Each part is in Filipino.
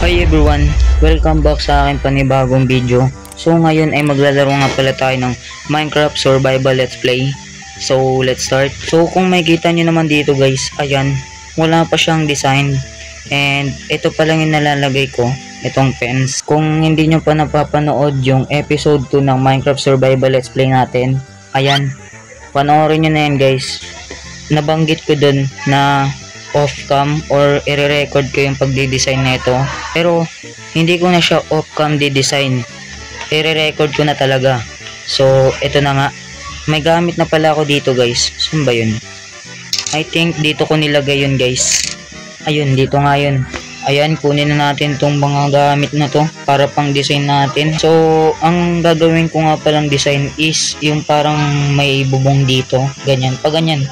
Hi everyone! Welcome back sa aking panibagong video. So ngayon ay maglalaro nga pala tayo ng Minecraft Survival Let's Play. So let's start. So kung makikita nyo naman dito guys, ayan, wala pa siyang design. And ito pa lang yung nalalagay ko, itong fence. Kung hindi nyo pa napapanood yung episode 2 ng Minecraft Survival Let's Play natin, ayan, panoorin nyo na yan guys. Nabanggit ko dun na off-cam or i-record ko yung pagdi-design na ito, pero hindi ko na siya off-cam di-design, i-record ko na talaga. So ito na nga, may gamit na pala ako dito guys. Saan ba yun? I think dito ko nilagay yun guys. Ayun, dito nga yun. Ayan, kunin na natin tong mga gamit na to para pang design natin. So ang gagawin ko nga palang design is yung parang may bubong dito, ganyan, pa ganyan.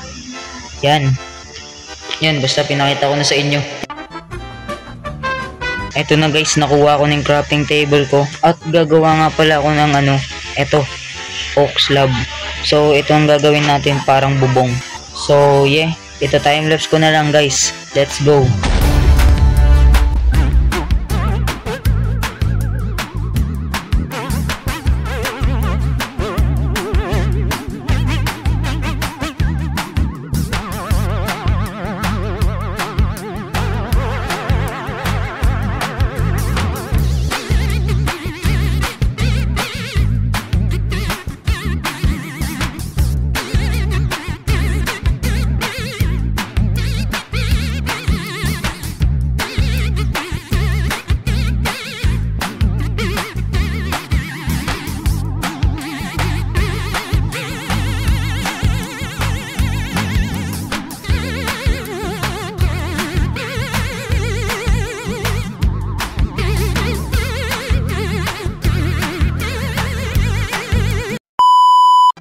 Yan, basta pinakita ko na sa inyo. Ito na guys, nakuha ko ng crafting table ko. At gagawa nga pala ako ng eto, oak slab. So ito ang gagawin natin, parang bubong. So yeah, ito timelapse ko na lang guys. Let's go.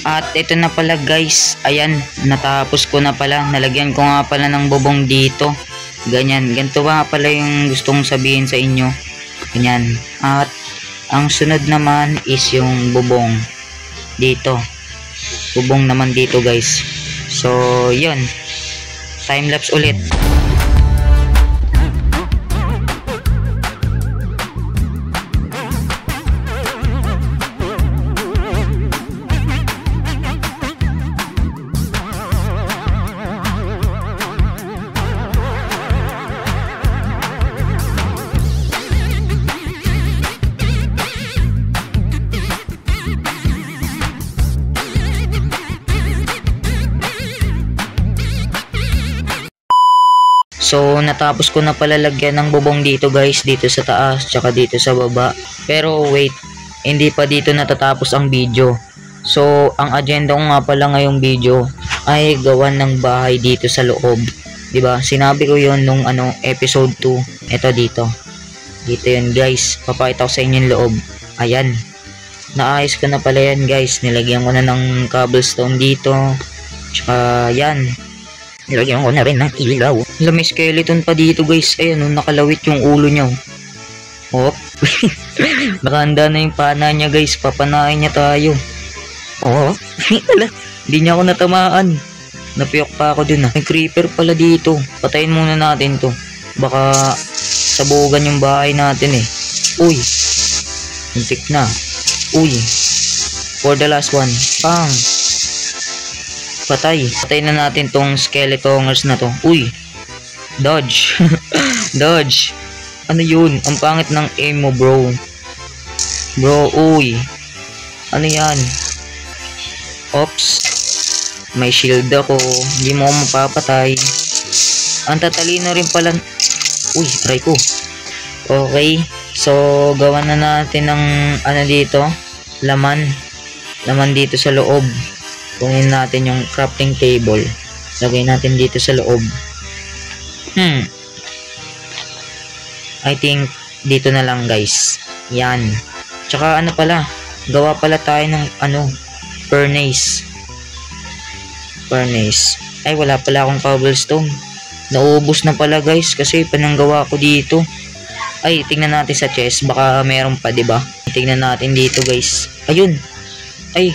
At ito na pala guys, ayan, natapos ko na pala, nalagyan ko nga pala ng bubong dito. Ganyan, ganito ba pala yung gustong sabihin sa inyo. Ganyan. At ang sunod naman is yung bubong dito. Bubong naman dito guys. So yun, timelapse ulit. So natapos ko na pala lagyan ng bubong dito guys, dito sa taas tsaka dito sa baba. Pero wait, hindi pa dito natatapos ang video. So ang agenda ko nga pala ngayong video ay gawan ng bahay dito sa loob. 'Di ba? Sinabi ko 'yon nung episode 2. Ito dito. Dito 'yun guys. Papakita ko sa inyo yung loob. Ayan. Naayos ko na pala yan guys. Nilagyan ko na ng cobblestone dito. Tsaka yan. Nilagyan ko na rin ng ilaw. May skeleton pa dito guys. Ayan, nakalawit yung ulo niya. Oh. Nakahanda na yung pana niya guys. Papanain niya tayo. Oh. Hindi niya ako natamaan. Napiyok pa ako dun. May creeper pala dito. Patayin muna natin to. Baka sabugan yung bahay natin eh. Uy. Muntik na. Uy. For the last one. Pang. Patay. Patay na natin tong skeletongers na to. Uy. Dodge. Dodge. Ano yun? Ang pangit ng aim mo bro. Bro, uy. Ano yan? Ops. May shield ako. Hindi mo ako mapapatay. Ang tatalino rin pala. Uy, try ko. Okay. So, gawa na natin ng dito. Laman. Laman dito sa loob. Kunin natin yung crafting table. Lagay natin dito sa loob. I think dito na lang guys. Yan. Tsaka pala, gawa pala tayo ng furnace. Furnace. Ay, wala pala akong cobblestone. Naubos na pala guys kasi pananggawa ko dito. Ay, tingnan natin sa chest. Baka meron pa, diba? Tingnan natin dito guys. Ayun. Ay,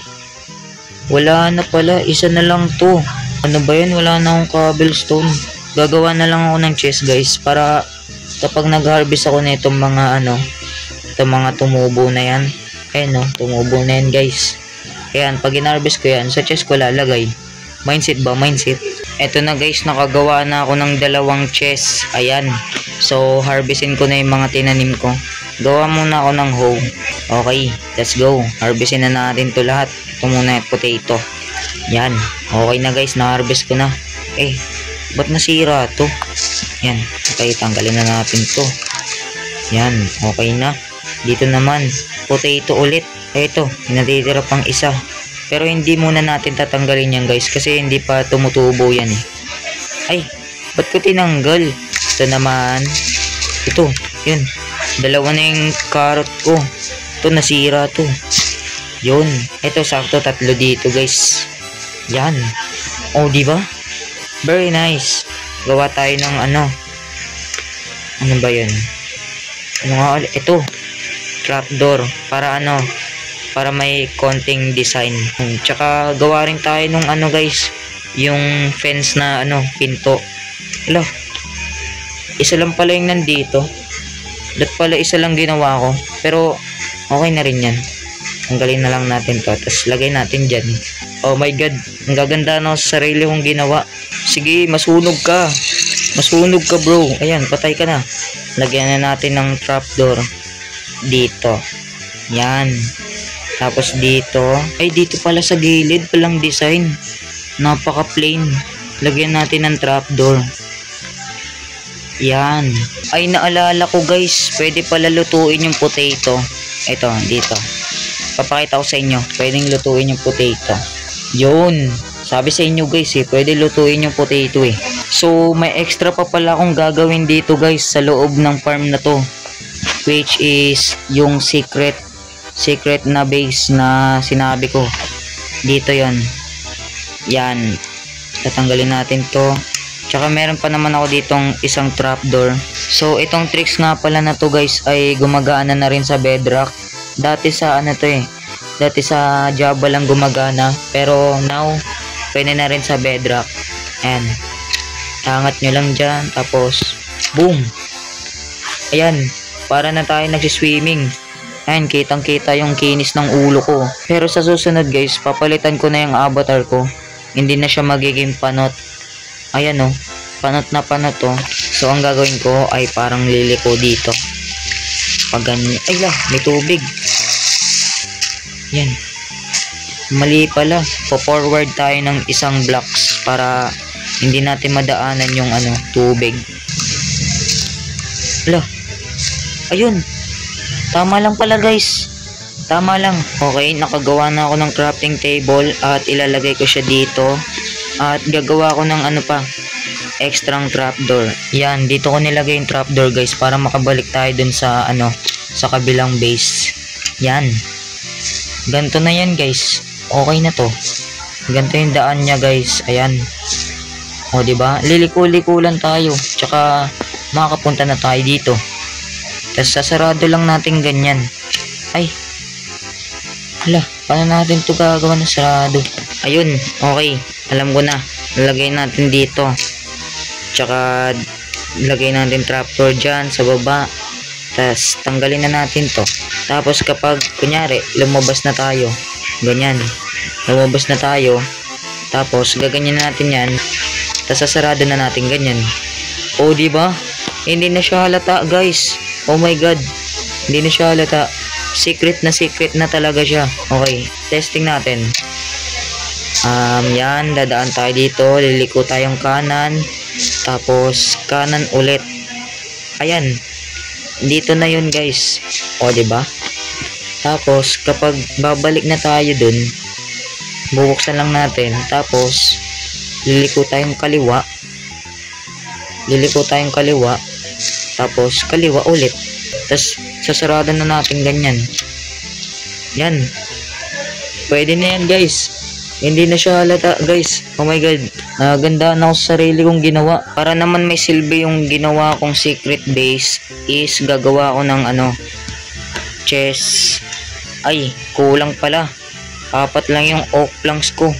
wala na pala, isa na lang to. Ano ba yun? Wala na akong cobblestone. Gagawa na lang ako ng chest guys para kapag nag-harvest ako na itong mga itong mga tumubo na yan. Ayan no, tumubo na yan guys. Ayan, pag in-harvest ko yan, sa chest ko lalagay. Mindset ba? Mindset. Eto na guys, nakagawa na ako ng 2 chest. Ayan. So, harvestin ko na yung mga tinanim ko. Gawa muna ako ng hoe. Okay, let's go. Harvestin na natin to lahat. Ito muna yung potato. Yan. Okay na guys, na-harvest ko na. Ba't nasira to? Yan. Okay, tanggalin na natin to. Yan. Okay na. Dito naman, potato ulit. Ito, natitira pang isa. Pero hindi muna natin tatanggalin yan guys kasi hindi pa tumutubo yan ba't ko tinanggal? Ito naman. Ito, yun. 2 na yung carrot ko. Ito, nasira to. Yun. Ito, sakto 3 dito guys. Yan. Oh, diba? Very nice. Gawa tayo ng ano ba yun? Ano nga ulit? Ito. Trapdoor. Para para may konting design. Tsaka gawa rin tayo nung guys, yung fence na pinto. Hala, isa lang pala yung nandito. Pala isa lang ginawa ko. Pero okay na rin yan. Tanggalin na lang natin to. Tapos lagay natin dyan. Oh my god, ang gaganda sa sarili kong ginawa. Sige, masunog ka. Masunog ka bro. Ayan, patay ka na. Lagyan na natin ng trapdoor dito. Yan. Tapos dito, dito pala sa gilid palang design. Napaka plain. Lagyan natin ng trapdoor. Yan. Naalala ko guys, pwede pala lutuin yung potato. Ito, dito. Papakita ko sa inyo, pwedeng lutuin yung potato. Yun. Sabi sa inyo guys pwede lutuin yung potato So, may extra pa pala akong gagawin dito guys sa loob ng farm na to. Which is yung secret na base na sinabi ko. Dito yon. Yan. Tatanggalin natin to. Tsaka meron pa naman ako ditong isang trapdoor. So itong tricks nga pala na to guys ay gumagana na rin sa bedrock. Dati sa dati sa Java lang gumagana. Pero now pwede na rin sa bedrock. Ayan. Angat nyo lang dyan. Tapos boom. Ayan. Para na tayo nagsiswimming. Ayan, kitang-kita yung kinis ng ulo ko. Pero sa susunod guys, papalitan ko na yung avatar ko. Hindi na siya magiging panot. Ayan panot na panot So, ang gagawin ko ay parang liliko dito. Pag ganyan. Ay lah, may tubig. Yan. Mali pala. Po-forward tayo ng isang blocks para hindi natin madaanan yung tubig. Lah. Ayun. Tama lang pala guys. Tama lang. Okay, nakagawa na ako ng crafting table at ilalagay ko siya dito. At gagawa ko ng extrang trapdoor. Yan, dito ko nilagay yung trapdoor guys para makabalik tayo dun sa sa kabilang base. Yan. Ganto na yan guys. Okay na to. Ganto yung daan niya guys. Ayan. O diba? Liliko-liko lang tayo. Tsaka makakapunta na tayo dito. Tapos sasarado lang natin ganyan. Hala, paano natin ito gagawa ng sarado? Ayun, okay. Alam ko na. Lalagay natin dito. Tsaka lagay natin trapdoor dyan sa baba. Tapos tanggalin na natin to. Tapos kapag kunyari lumabas na tayo, ganyan. Lumabas na tayo. Tapos gaganyan natin yan. Tapos sasarado na natin ganyan. O diba? Hindi na siya halata guys. Oh my god. Hindi na siya halata. Secret na talaga siya. Okay. Testing natin. Yan. Dadaan tayo dito. Liliko tayong kanan. Tapos kanan ulit. Ayan. Dito na yun guys. O diba? Tapos kapag babalik na tayo dun, bubuksan lang natin. Tapos liliko tayong kaliwa. Liliko tayong kaliwa. Tapos kaliwa ulit. Tapos sasarado na natin ganyan. Yan. Pwede na yan guys. Hindi na siya halata guys. Oh my god. Ganda na ako sa sarili kong ginawa. Para naman may silbi yung ginawa kong secret base is gagawa ko ng chest. Ay, kulang pala. 4 lang yung oak planks ko.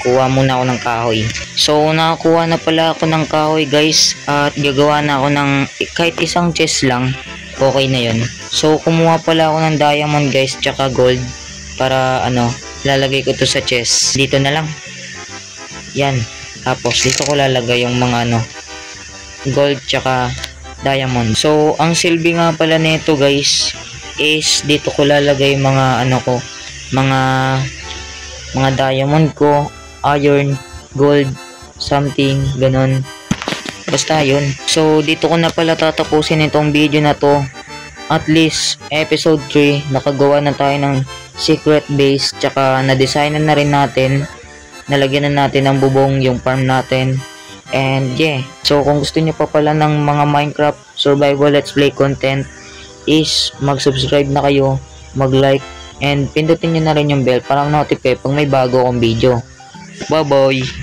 kuha muna ako ng kahoy. So nakakuha na pala ako ng kahoy guys, at gagawa na ako ng kahit isang chest lang, okay na yun. So kumuha pala ako ng diamond guys tsaka gold, para lalagay ko to sa chest. Dito na lang, yan. Tapos dito ko lalagay yung mga gold tsaka diamond. So ang silbi nga pala nito guys is dito ko lalagay mga mga diamond ko, iron, gold, something ganon, basta yun. So dito ko na pala tatapusin itong video na to. At least episode 3 nakagawa na tayo ng secret base, tsaka na-design na rin natin, nalagyan na natin ng bubong yung farm natin. And yeah, so kung gusto niyo pa pala ng mga Minecraft survival let's play content, is mag-subscribe na kayo, mag-like, and pindutin nyo na rin yung bell para notify pag may bago akong video. Bye bye!